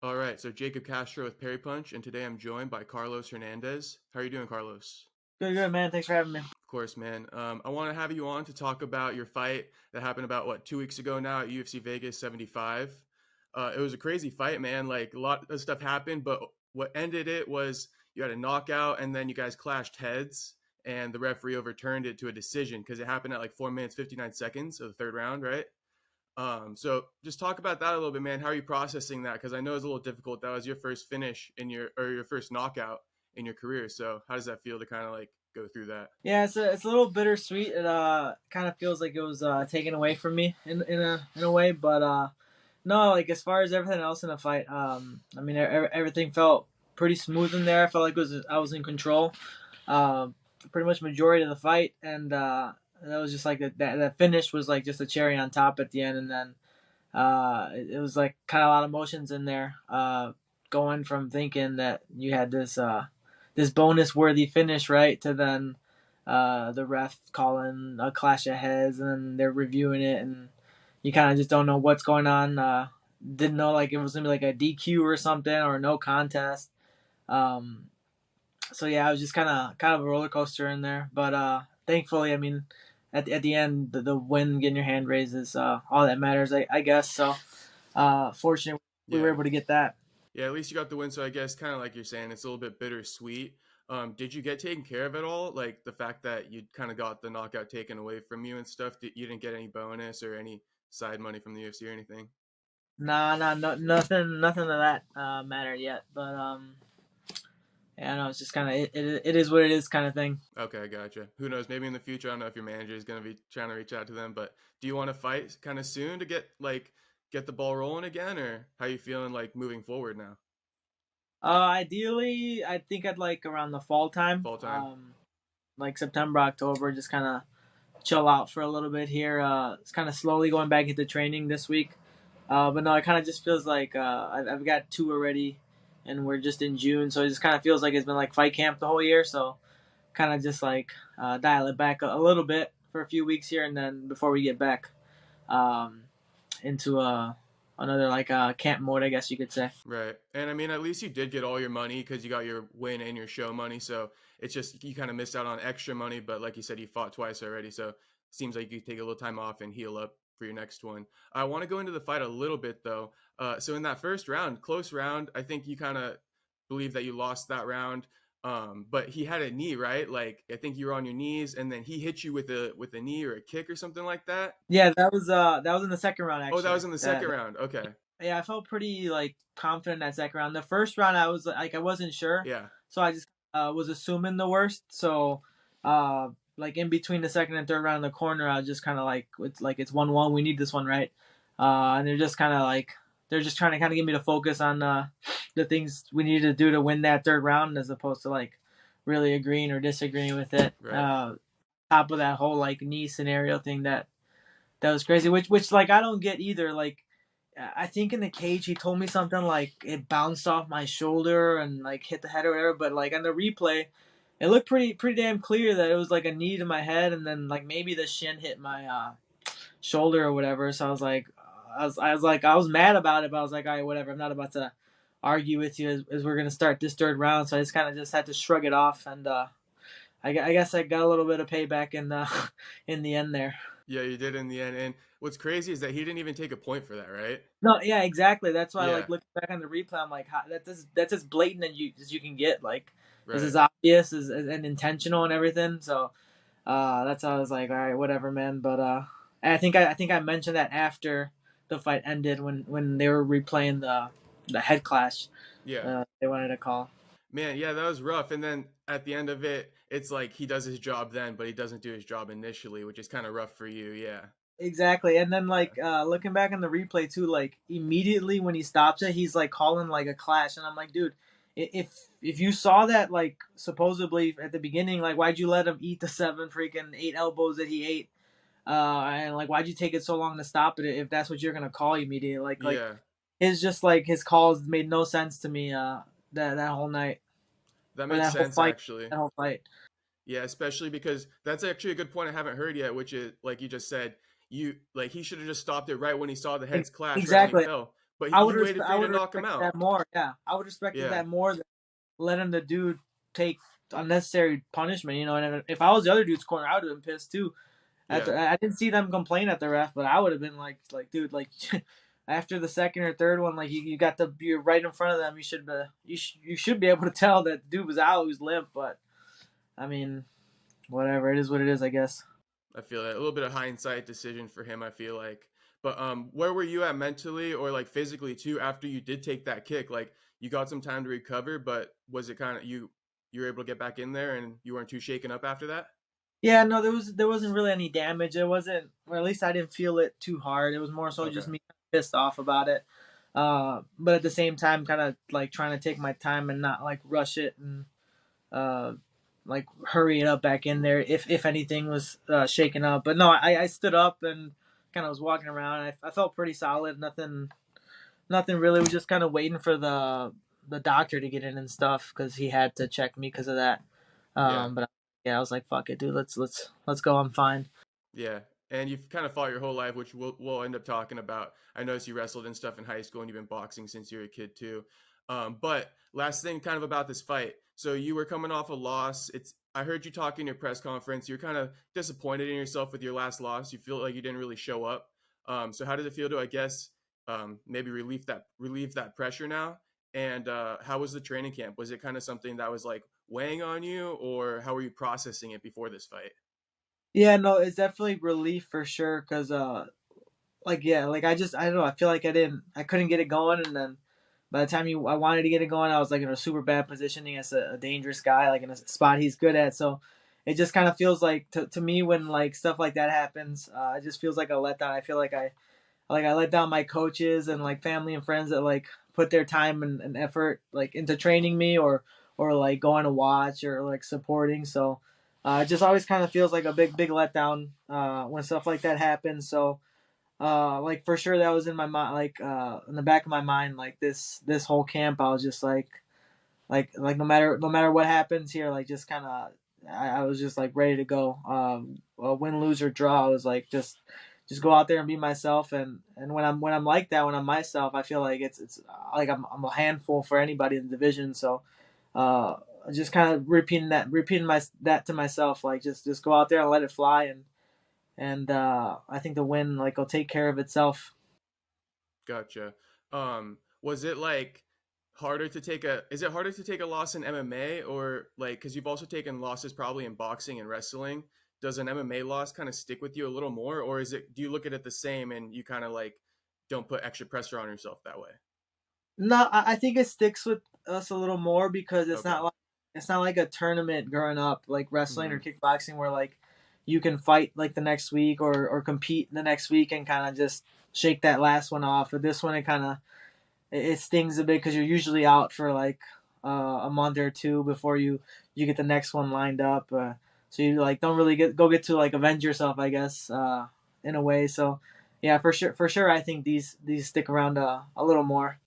All right, so Jacob Castro with Perry Punch, and today I'm joined by Carlos Hernandez. How are you doing, Carlos? Good, good, man. Thanks for having me. Of course, man. I want to have you on to talk about your fight that happened about 2 weeks ago now at UFC Vegas 75. It was a crazy fight, man. Like a lot of stuff happened, but what ended it was you had a knockout, and then you guys clashed heads, and the referee overturned it to a decision because it happened at like 4 minutes 59 seconds of the third round, right? So just talk about that a little bit, man. How are you processing that? Because I know it's a little difficult. That was your first finish in your first knockout in your career. So how does that feel to kind of like go through that? Yeah, it's a little bittersweet. It kind of feels like it was taken away from me in a way, but no, like as far as everything else in the fight, I mean everything felt pretty smooth in there. I felt like I was in control, for pretty much majority of the fight, and that was just like that finish was like just a cherry on top at the end, and then it was like kind of a lot of emotions in there. Going from thinking that you had this bonus worthy finish, right, to then the ref calling a clash of heads, and then they're reviewing it, and you kind of just don't know what's going on. Didn't know like it was gonna be like a DQ or something or no contest. Um, so yeah, it was just kind of a roller coaster in there. But thankfully, I mean, at the end, the win, getting your hand raised is all that matters, I guess. So fortunately, we were Yeah, able to get that. yeah. At least you got the win. So I guess kind of like you're saying, it's a little bit bittersweet. Did you get taken care of at all? Like the fact that you kind of got the knockout taken away from you and stuff. You didn't get any bonus or any side money from the UFC or anything? Nah, nah, no, nothing of that mattered yet. But yeah, no, it's just kind of it is what it is kind of thing. Okay, gotcha. Who knows? Maybe in the future, I don't know if your manager is going to be trying to reach out to them, but do you want to fight kind of soon to get the ball rolling again, or how you feeling like moving forward now? Ideally, I think I'd like around the fall time, Fall time. like September, October, just kind of chill out for a little bit here. It's kind of slowly going back into training this week. But no, it kind of just feels like I've got two already, and we're just in June, so it just kind of feels like it's been like fight camp the whole year. So kind of just like dial it back a little bit for a few weeks here, and then before we get back um, into another like camp mode, I guess you could say. Right. And I mean, at least you did get all your money because you got your win and your show money. So it's just you kind of missed out on extra money, but like you said, you fought twice already. So it seems like you could take a little time off and heal up for your next one. I want to go into the fight a little bit though. So in that first round, close round, I think you kind of believe that you lost that round. But he had a knee, right? Like I think you were on your knees, and then he hit you with a knee or a kick or something like that. Yeah, that was in the second round Oh, that actually. was in the second That round. Okay. Yeah, I felt pretty like confident in that second round. The first round, I was like I wasn't sure, Yeah. so I just was assuming the worst. So like in between the second and third round in the corner, I was just kind of like it's 1-1. We need this one, right? And they're just kind of like they're just trying to kind of get me to focus on the things we needed to do to win that third round, as opposed to like really agreeing or disagreeing with it. Right. Top of that whole like knee scenario thing that was crazy. Which like I don't get either. Like I think in the cage he told me something like it bounced off my shoulder and like hit the head or whatever. But like on the replay, it looked pretty damn clear that it was like a knee to my head and then like maybe the shin hit my shoulder or whatever. So I was like, I was mad about it, but I was like, all right, whatever. I'm not about to argue with you as we're gonna start this third round. So I just kind of just had to shrug it off and I guess I got a little bit of payback in the in the end there. Yeah, you did in the end. And what's crazy is that he didn't even take a point for that, right? No, yeah, exactly. That's why, Yeah, like, looking back on the replay, I'm like, that's as blatant as you can get. Like, this right. is obvious and intentional and everything. So, that's how I was like, all right, whatever, man. But I think I mentioned that after the fight ended when they were replaying the head clash. Yeah. They wanted to call. Man, yeah, that was rough. And then at the end of it, it's like he does his job then, but he doesn't do his job initially, which is kind of rough for you. Yeah. Exactly. And then Yeah. like looking back on the replay too, like immediately when he stops it, he's like calling like a clash and I'm like, dude, if you saw that like supposedly at the beginning, like why'd you let him eat the seven freaking eight elbows that he ate? And like why'd you take it so long to stop it if that's what you're gonna call immediately? Like Yeah. his just like his calls made no sense to me that whole night That or makes that whole sense, fight. actually. That whole fight. Yeah, especially because that's actually a good point I haven't heard yet, which is like you just said, you like he should have just stopped it right when he saw the heads clash, right when he Exactly. fell. But I would he waited for I you to would knock him respect that out. more. Yeah, I would respect Yeah, that more than letting the dude take unnecessary punishment. You know, and if I was the other dude's corner, I would have been pissed too. yeah, After I didn't see them complain at the ref, but I would have been like, dude, like after the second or third one, like you got you're right in front of them. You should be able to tell that the dude was out, he was limp. But I mean, whatever, it is what it is, I guess. I feel that a little bit of hindsight decision for him. I feel like, but where were you at mentally or like physically too after you did take that kick? Like you got some time to recover, but was it kind of you were able to get back in there and you weren't too shaken up after that? Yeah, no, there wasn't really any damage. It wasn't, or at least I didn't feel it too hard. It was more so Okay. just me pissed off about it. But at the same time, kind of like trying to take my time and not like rush it and uh, like hurry it up back in there if anything was shaken up. But no, I stood up and kind of was walking around. I felt pretty solid. Nothing really. Was just kind of waiting for the doctor to get in and stuff because he had to check me because of that. Yeah. But yeah, I was like, fuck it, dude. Let's go. I'm fine. Yeah. And you've kind of fought your whole life, which we'll end up talking about. I noticed you wrestled and stuff in high school and you've been boxing since you were a kid too. But last thing kind of about this fight. So you were coming off a loss. I heard you talk in your press conference. You're kind of disappointed in yourself with your last loss. You feel like you didn't really show up. So how did it feel to, I guess, maybe relieve that pressure now? And how was the training camp? Was it kind of something that was like weighing on you, or how were you processing it before this fight? Yeah, no, it's definitely relief for sure. Cause like yeah, like I don't know. I feel like I couldn't get it going, and then by the time I wanted to get it going, I was like in a super bad positioning as a dangerous guy, like in a spot he's good at. So it just kind of feels like to me when like stuff like that happens, it just feels like a letdown. I feel like I let down my coaches and like family and friends that like put their time and effort like into training me or like going to watch or like supporting. So it just always kind of feels like a big letdown when stuff like that happens. So like for sure that was in my mind, like in the back of my mind, like this whole camp, I was just like no matter what happens here, like just kind of I was just like ready to go. Win, lose or draw, I was like just go out there and be myself. And when I'm like that, when I'm myself, I feel like it's like I'm a handful for anybody in the division. So uh, just kind of repeating that to myself, like just go out there and let it fly. And I think the win like will take care of itself. Gotcha. Was it like harder to take a? Is it harder to take a loss in MMA or like because you've also taken losses probably in boxing and wrestling? Does an MMA loss kind of stick with you a little more, or is it? Do you look at it the same and you kind of like don't put extra pressure on yourself that way? No, I think it sticks with us a little more because Okay. it's not like a tournament growing up like wrestling or Hmm. kickboxing where like you can fight like the next week or compete the next week and kind of just shake that last one off. But this one it kind of it stings a bit because you're usually out for like a month or two before you get the next one lined up. So you like don't really get to like avenge yourself, I guess, in a way. So yeah, for sure, I think these stick around a little more.